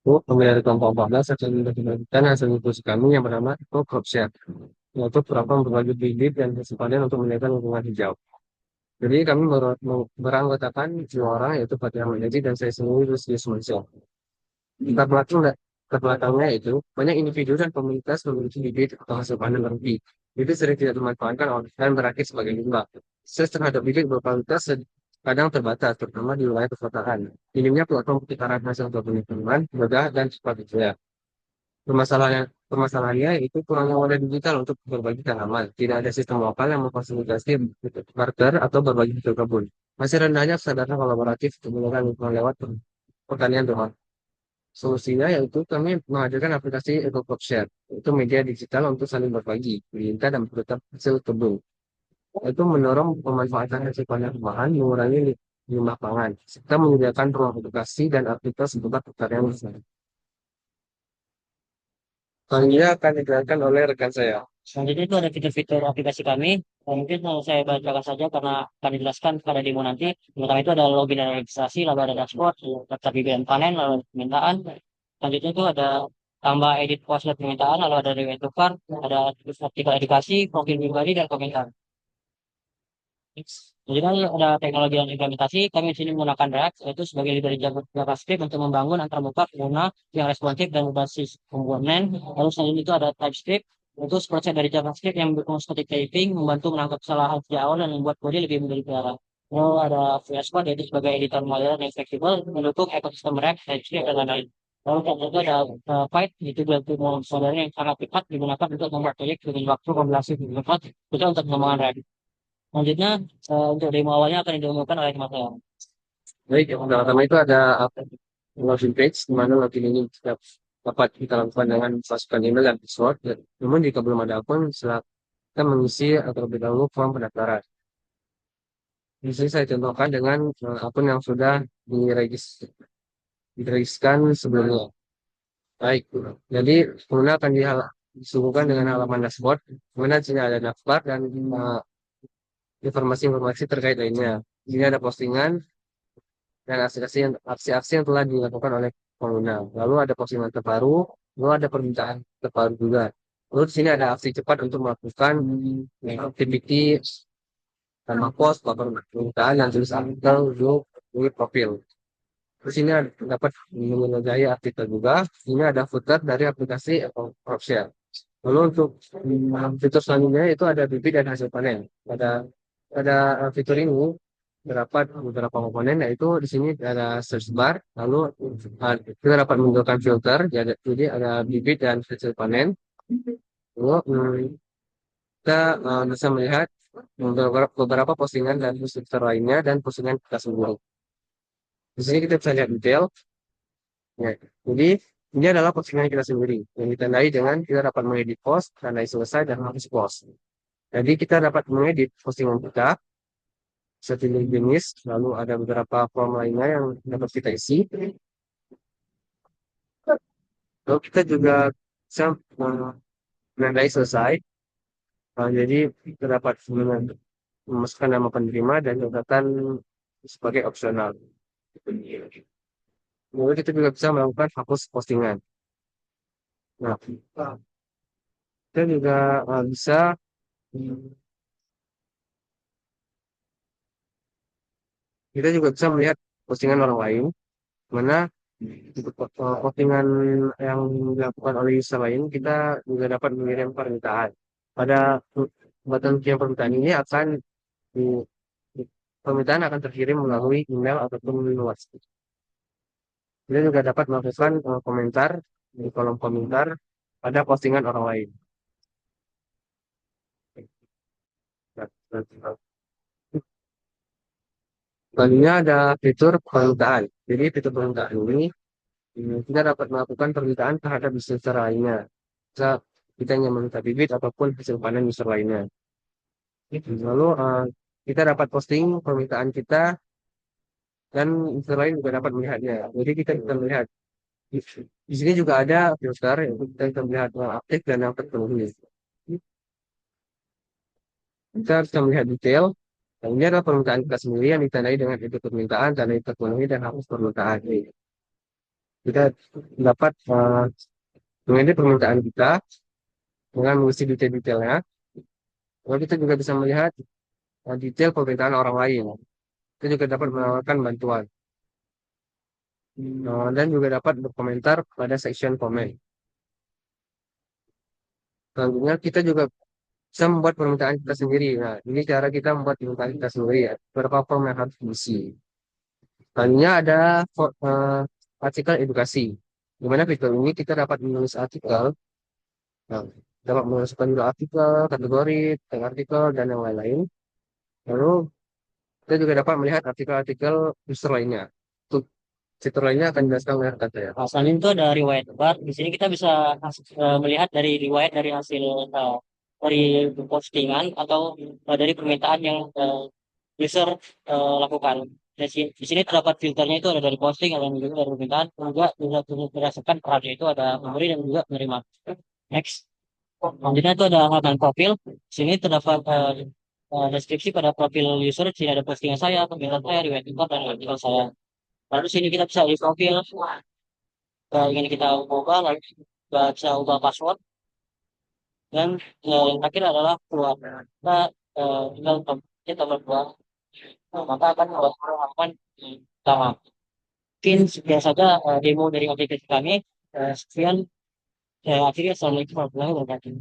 Itu pemilihan kelompok 14 akan mendapatkan hasil diskusi kami yang bernama crop share, yaitu berapa berbagi bibit dan kesempatan untuk menaikkan lingkungan hijau. Jadi kami beranggotakan dua orang, yaitu Fatih Ahmad Yazi dan saya sendiri Rusdi Sumansyah. Latar belakang latar belakangnya itu banyak individu dan komunitas memiliki bibit atau hasil panen lebih. Bibit sering tidak dimanfaatkan dan berakhir sebagai limbah. Akses terhadap bibit berkualitas kadang terbatas, terutama di wilayah perkotaan. Minimnya platform pertukaran hasil pengiriman mudah dan cepat ya. Permasalahannya itu kurangnya wadah digital untuk berbagi tanaman. Tidak ada sistem lokal yang memfasilitasi barter atau berbagi hasil kebun. Masih rendahnya kesadaran kolaboratif untuk menggunakan lingkungan lewat pertanian doa. Solusinya yaitu kami menghadirkan aplikasi EcoCrop Share. Itu media digital untuk saling berbagi, perintah dan tetap hasil kebun. Itu mendorong pemanfaatan hasil panen rumahan, mengurangi limbah pangan, serta menyediakan ruang edukasi dan aktivitas seputar pertanian. Selanjutnya akan dijelaskan oleh rekan saya. Selanjutnya itu ada fitur-fitur aplikasi kami. Mungkin saya bacakan saja karena akan dijelaskan pada demo nanti. Pertama itu ada login dan registrasi, lalu ada dashboard, daftar bibit dan panen, lalu ada permintaan. Selanjutnya itu ada tambah edit post dan permintaan, lalu ada review tukar, ada artikel edukasi, profil pribadi, dan komentar. Jadi kan ada teknologi dan implementasi, kami di sini menggunakan React, yaitu sebagai library JavaScript untuk membangun antarmuka pengguna yang responsif dan berbasis komponen. Lalu selanjutnya itu ada TypeScript, itu proses dari JavaScript yang mendukung static typing, membantu menangkap kesalahan sejak awal dan membuat kode lebih mudah dipelihara. Lalu ada VS Code, yaitu sebagai editor modern yang fleksibel, mendukung ekosistem React, TypeScript, dan lain-lain. Lalu selanjutnya ada Python, itu berarti modern yang sangat cepat digunakan untuk membuat proyek dengan waktu kombinasi dengan cepat, itu untuk pengembangan React. Selanjutnya, untuk demo awalnya akan didemokan oleh Mas Leon. Baik, yang pertama itu ada login page, di mana login ini dapat kita lakukan dengan masukkan email dan password. Namun jika belum ada akun, silakan mengisi terlebih dahulu form pendaftaran. Di sini saya contohkan dengan akun yang sudah diregistrasikan sebelumnya. Baik, jadi pengguna akan disuguhkan dengan halaman dashboard, kemudian di sini ada daftar dan informasi-informasi terkait lainnya. Di sini ada postingan dan aksi-aksi yang telah dilakukan oleh pengguna. Lalu ada postingan terbaru, lalu ada permintaan terbaru juga. Lalu di sini ada aksi cepat untuk melakukan activity tanpa post, laporan permintaan, dan tulis artikel untuk profil. Terus ini dapat menjadi artikel juga. Ini ada footer dari aplikasi atau Propshare. Lalu untuk fitur selanjutnya itu ada bibit dan hasil panen. Pada fitur ini beberapa komponen, yaitu di sini ada search bar, lalu kita dapat menggunakan filter, jadi ada bibit dan hasil panen. Lalu kita bisa melihat beberapa postingan dan filter lainnya dan postingan kita sendiri. Di sini kita bisa lihat detail. Ya, jadi ini adalah postingan kita sendiri yang ditandai dengan kita dapat mengedit post, tandai selesai dan hapus post. Jadi kita dapat mengedit postingan kita seperti jenis, lalu ada beberapa form lainnya yang dapat kita isi. Lalu kita juga bisa menandai selesai. Jadi kita dapat memasukkan nama penerima dan catatan sebagai opsional. Lalu kita juga bisa melakukan hapus postingan. Nah, kita juga bisa kita juga bisa melihat postingan orang lain, mana postingan yang dilakukan oleh user lain, kita juga dapat mengirim permintaan. Pada button kirim permintaan ini di- permintaan akan terkirim melalui email ataupun WhatsApp. Kita juga dapat melakukan komentar di kolom komentar pada postingan orang lain. Selanjutnya ada fitur permintaan. Jadi fitur permintaan ini kita dapat melakukan permintaan terhadap user lainnya. Bisa kita ingin meminta bibit ataupun hasil panen user lainnya. Lalu kita dapat posting permintaan kita dan user lain juga dapat melihatnya. Jadi kita bisa melihat di sini juga ada filter yang kita bisa melihat yang aktif dan yang terpenuhi. Kita bisa melihat detail. Dan ini adalah permintaan kita sendiri yang ditandai dengan itu permintaan, tanda terpenuhi dan hapus permintaan. kita dapat mengedit permintaan kita dengan mengisi detail-detailnya. Lalu kita juga bisa melihat detail permintaan orang lain. Kita juga dapat menawarkan bantuan. Dan juga dapat berkomentar pada section komen. Selanjutnya kita juga bisa membuat permintaan kita sendiri. Nah, ini cara kita membuat permintaan kita sendiri ya. Beberapa form yang harus diisi. Selanjutnya ada artikel edukasi. Di mana fitur ini kita dapat menulis artikel, nah, dapat memasukkan judul artikel, kategori, tag artikel, dan yang lain-lain. Lalu kita juga dapat melihat artikel-artikel user lainnya. Untuk fitur lainnya akan dijelaskan oleh rekan saya. Nah, selanjutnya itu ada riwayat bar. Di sini kita bisa melihat dari riwayat dari hasil dari postingan atau dari permintaan yang user lakukan. Di sini terdapat filternya itu ada dari posting, ada juga dari permintaan, juga berdasarkan perannya itu ada memberi dan juga menerima. Next. Selanjutnya itu ada halaman profil. Di sini terdapat deskripsi pada profil user. Di sini ada postingan saya, permintaan saya, riwayat bar, dan artikel saya. Lalu sini kita bisa di profil, ingin kita ubah, lalu kita bisa ubah password, dan yang terakhir adalah keluar. Kita tinggal tombol keluar, maka akan membuat halaman utama. Mungkin sekian saja demo dari aplikasi kami. Sekian, akhirnya assalamualaikum warahmatullahi wabarakatuh.